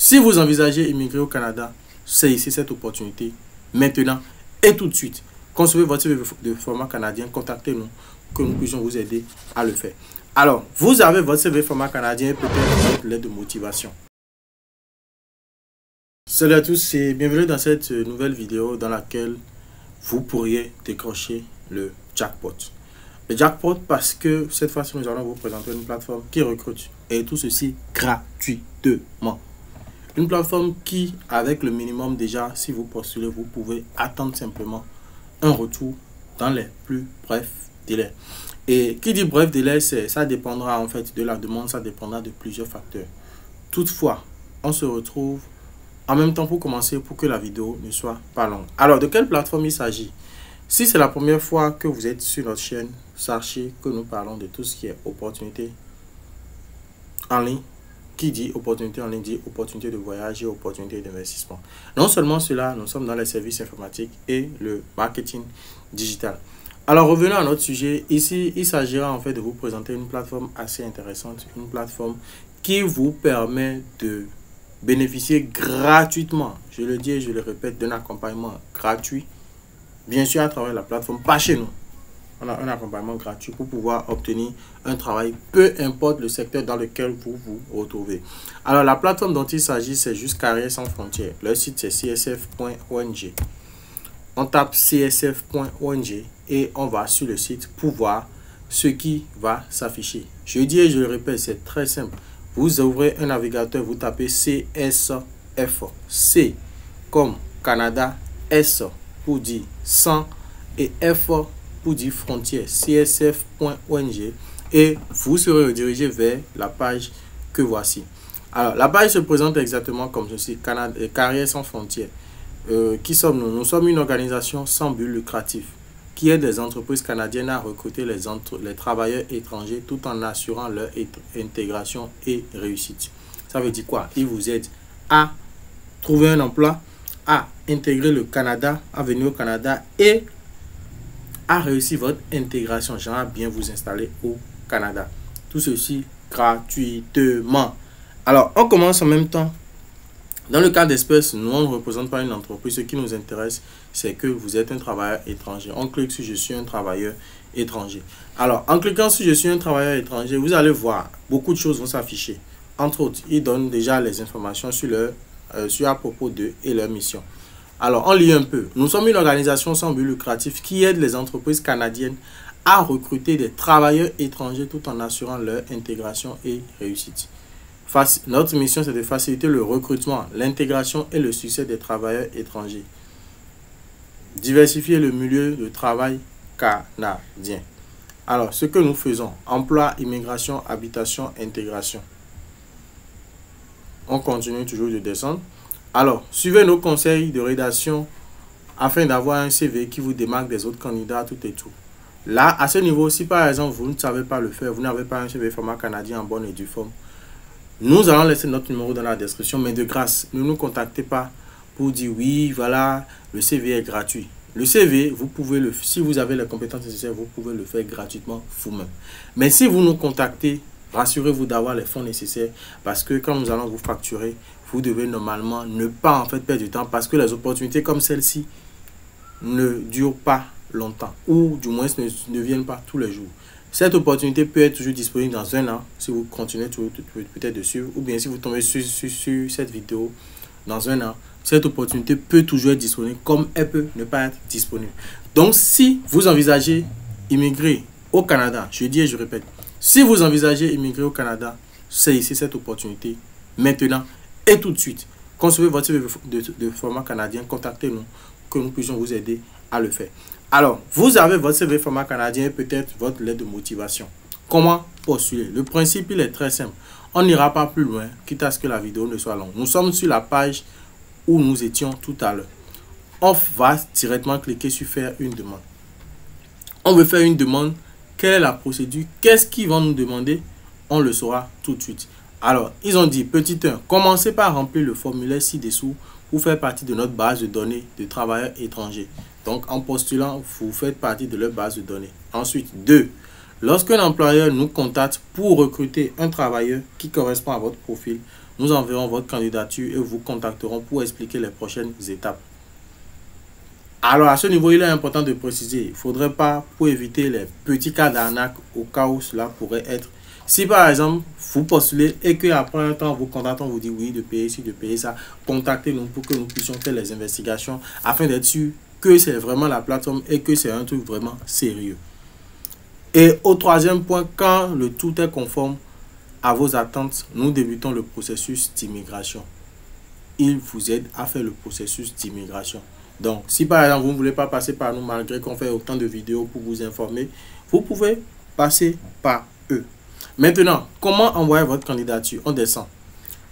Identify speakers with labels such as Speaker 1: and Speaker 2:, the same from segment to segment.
Speaker 1: Si vous envisagez immigrer au Canada, saisissez cette opportunité maintenant et tout de suite. Concevez votre CV de format canadien, contactez-nous que nous puissions vous aider à le faire. Alors, vous avez votre CV format canadien et peut-être votre lettre de motivation. Salut à tous et bienvenue dans cette nouvelle vidéo dans laquelle vous pourriez décrocher le jackpot. Le jackpot parce que cette fois-ci nous allons vous présenter une plateforme qui recrute et tout ceci gratuitement. Une plateforme qui, avec le minimum déjà, si vous postulez, vous pouvez attendre simplement un retour dans les plus brefs délais. Et qui dit bref délai, ça dépendra en fait de la demande, ça dépendra de plusieurs facteurs. Toutefois, on se retrouve en même temps pour commencer pour que la vidéo ne soit pas longue. Alors, de quelle plateforme il s'agit? Si c'est la première fois que vous êtes sur notre chaîne, sachez que nous parlons de tout ce qui est opportunité en ligne. Qui dit opportunité en ligne dit opportunité de voyage et opportunité d'investissement. Non seulement cela, nous sommes dans les services informatiques et le marketing digital. Alors revenons à notre sujet. Ici, il s'agira en fait de vous présenter une plateforme assez intéressante, une plateforme qui vous permet de bénéficier gratuitement, je le dis et je le répète, d'un accompagnement gratuit, bien sûr à travers la plateforme, pas chez nous. On a un accompagnement gratuit pour pouvoir obtenir un travail, peu importe le secteur dans lequel vous vous retrouvez. Alors, la plateforme dont il s'agit, c'est juste Carrières sans frontières. Le site, c'est csf.ong. On tape csf.ong et on va sur le site pour voir ce qui va s'afficher. Je dis et je le répète, c'est très simple. Vous ouvrez un navigateur, vous tapez CSF. C comme Canada, S pour dire 100 et F pour dire frontière, csf.ong, et vous serez redirigé vers la page que voici. Alors, la page se présente exactement comme ceci, Carrières sans frontières. Qui sommes-nous? Nous sommes une organisation sans but lucratif qui aide les entreprises canadiennes à recruter les travailleurs étrangers tout en assurant leur intégration et réussite. Ça veut dire quoi? Il vous aide à trouver un emploi, à intégrer le Canada, à venir au Canada et à réussir votre intégration, genre à bien vous installer au Canada. Tout ceci gratuitement. Alors, on commence en même temps. Dans le cas d'espèce, nous, on ne représente pas une entreprise. Ce qui nous intéresse, c'est que vous êtes un travailleur étranger. On clique sur « Je suis un travailleur étranger ». Alors, en cliquant sur « Je suis un travailleur étranger », vous allez voir, beaucoup de choses vont s'afficher. Entre autres, ils donnent déjà les informations sur à propos d'eux et leur mission. Alors, on lit un peu. Nous sommes une organisation sans but lucratif qui aide les entreprises canadiennes à recruter des travailleurs étrangers tout en assurant leur intégration et réussite. Notre mission, c'est de faciliter le recrutement, l'intégration et le succès des travailleurs étrangers. Diversifier le milieu de travail canadien. Alors, ce que nous faisons, emploi, immigration, habitation, intégration. On continue toujours de descendre. Alors, suivez nos conseils de rédaction afin d'avoir un CV qui vous démarque des autres candidats, tout et tout. Là, à ce niveau, si par exemple, vous ne savez pas le faire, vous n'avez pas un CV format canadien en bonne et due forme, nous allons laisser notre numéro dans la description, mais de grâce, ne nous contactez pas pour dire oui, voilà, le CV est gratuit. Le CV, vous pouvez si vous avez les compétences nécessaires, vous pouvez le faire gratuitement vous-même. Mais si vous nous contactez, rassurez-vous d'avoir les fonds nécessaires parce que quand nous allons vous facturer, vous devez normalement ne pas en fait perdre du temps parce que les opportunités comme celle-ci ne durent pas longtemps ou du moins ne viennent pas tous les jours. Cette opportunité peut être toujours disponible dans un an si vous continuez peut-être de suivre ou bien si vous tombez sur cette vidéo dans un an, cette opportunité peut toujours être disponible comme elle peut ne pas être disponible. Donc si vous envisagez immigrer au Canada, je dis et je répète, si vous envisagez immigrer au Canada, saisissez cette opportunité maintenant et tout de suite. Concevez votre CV de format canadien, contactez-nous que nous puissions vous aider à le faire. Alors, vous avez votre CV format canadien et peut-être votre lettre de motivation. Comment postuler? Le principe, il est très simple. On n'ira pas plus loin, quitte à ce que la vidéo ne soit longue. Nous sommes sur la page où nous étions tout à l'heure. On va directement cliquer sur faire une demande. On veut faire une demande. Quelle est la procédure? Qu'est-ce qu'ils vont nous demander? On le saura tout de suite. Alors, ils ont dit, petit 1, commencez par remplir le formulaire ci-dessous pour faire partie de notre base de données de travailleurs étrangers. Donc, en postulant, vous faites partie de leur base de données. Ensuite, 2, lorsqu'un employeur nous contacte pour recruter un travailleur qui correspond à votre profil, nous enverrons votre candidature et vous contacterons pour expliquer les prochaines étapes. Alors, à ce niveau, il est important de préciser, il ne faudrait pas, pour éviter les petits cas d'arnaque, au cas où cela pourrait être. Si par exemple, vous postulez et qu'après un temps, vous contactez, on vous dit oui, de payer ci, de payer ça, contactez-nous pour que nous puissions faire les investigations afin d'être sûr que c'est vraiment la plateforme et que c'est un truc vraiment sérieux. Et au troisième point, quand le tout est conforme à vos attentes, nous débutons le processus d'immigration. Il vous aide à faire le processus d'immigration. Donc, si par exemple, vous ne voulez pas passer par nous, malgré qu'on fait autant de vidéos pour vous informer, vous pouvez passer par eux. Maintenant, comment envoyer votre candidature? On descend.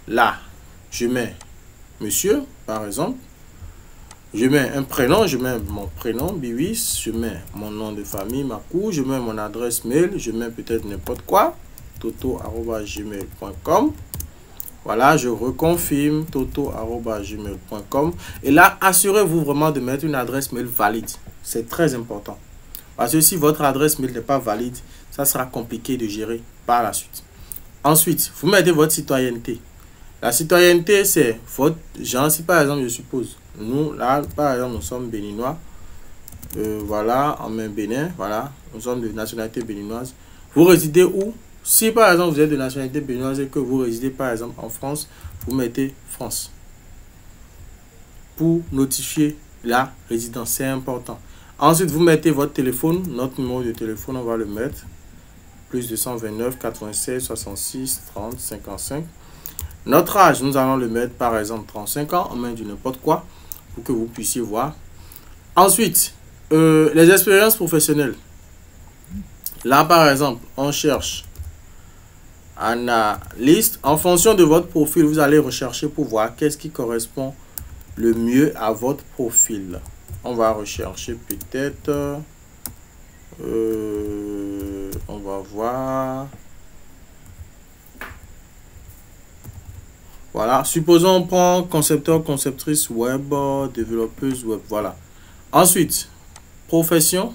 Speaker 1: Là, je mets monsieur, par exemple. Je mets un prénom, je mets mon prénom, Biwis. Je mets mon nom de famille, Makou. Je mets mon adresse mail. Je mets peut-être n'importe quoi. toto@gmail.com. Voilà, je reconfirme toto@gmail.com. Et là, assurez-vous vraiment de mettre une adresse mail valide. C'est très important. Parce que si votre adresse mail n'est pas valide, ça sera compliqué de gérer par la suite. Ensuite, vous mettez votre citoyenneté. La citoyenneté, c'est votre genre. Si par exemple, je suppose, nous, là, par exemple, nous sommes béninois. Voilà, en main Bénin. Voilà, nous sommes de nationalité béninoise. Vous résidez où? Si par exemple vous êtes de nationalité béninoise et que vous résidez par exemple en France, vous mettez France pour notifier la résidence, c'est important. Ensuite, vous mettez votre téléphone, notre numéro de téléphone, on va le mettre, plus 229 96 66 30 55. Notre âge, nous allons le mettre par exemple 35 ans, on met du n'importe quoi pour que vous puissiez voir. Ensuite, les expériences professionnelles. Là par exemple, on cherche analyste. En fonction de votre profil, vous allez rechercher pour voir qu'est-ce qui correspond le mieux à votre profil. On va rechercher peut-être, on va voir, voilà, supposons on prend concepteur, conceptrice web, développeuse web, voilà. Ensuite, profession.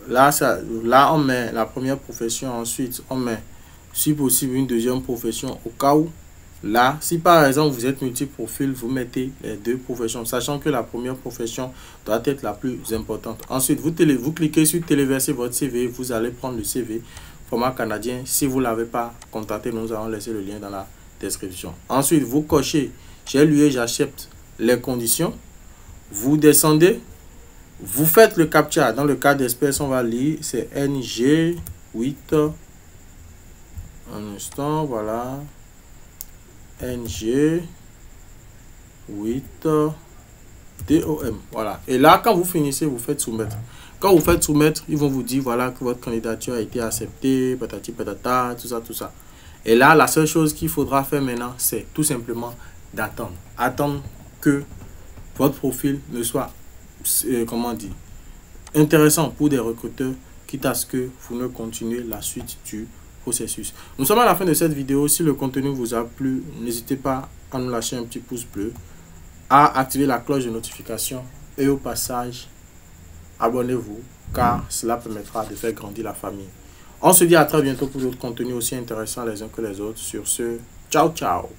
Speaker 1: Là, on met la première profession. Ensuite, on met, si possible, une deuxième profession au cas où. Là, si par exemple, vous êtes multi-profil, vous mettez les deux professions, sachant que la première profession doit être la plus importante. Ensuite, vous cliquez sur téléverser votre CV. Vous allez prendre le CV format canadien. Si vous ne l'avez pas, contactez, nous allons laisser le lien dans la description. Ensuite, vous cochez, j'ai lu et j'accepte les conditions. Vous descendez. Vous faites le captcha. Dans le cas d'espèce, on va lire. C'est NG8. Un instant, voilà. NG8 DOM. Voilà. Et là, quand vous finissez, vous faites soumettre. Quand vous faites soumettre, ils vont vous dire voilà que votre candidature a été acceptée, patati patata, tout ça, tout ça. Et là, la seule chose qu'il faudra faire maintenant, c'est tout simplement d'attendre. Attendre que votre profil ne soit comment dire, intéressant pour des recruteurs, quitte à ce que vous ne continuez la suite du processus. Nous sommes à la fin de cette vidéo. Si le contenu vous a plu, n'hésitez pas à nous lâcher un petit pouce bleu, à activer la cloche de notification et au passage, abonnez-vous car cela permettra de faire grandir la famille. On se dit à très bientôt pour d'autres contenus aussi intéressants les uns que les autres. Sur ce, ciao ciao.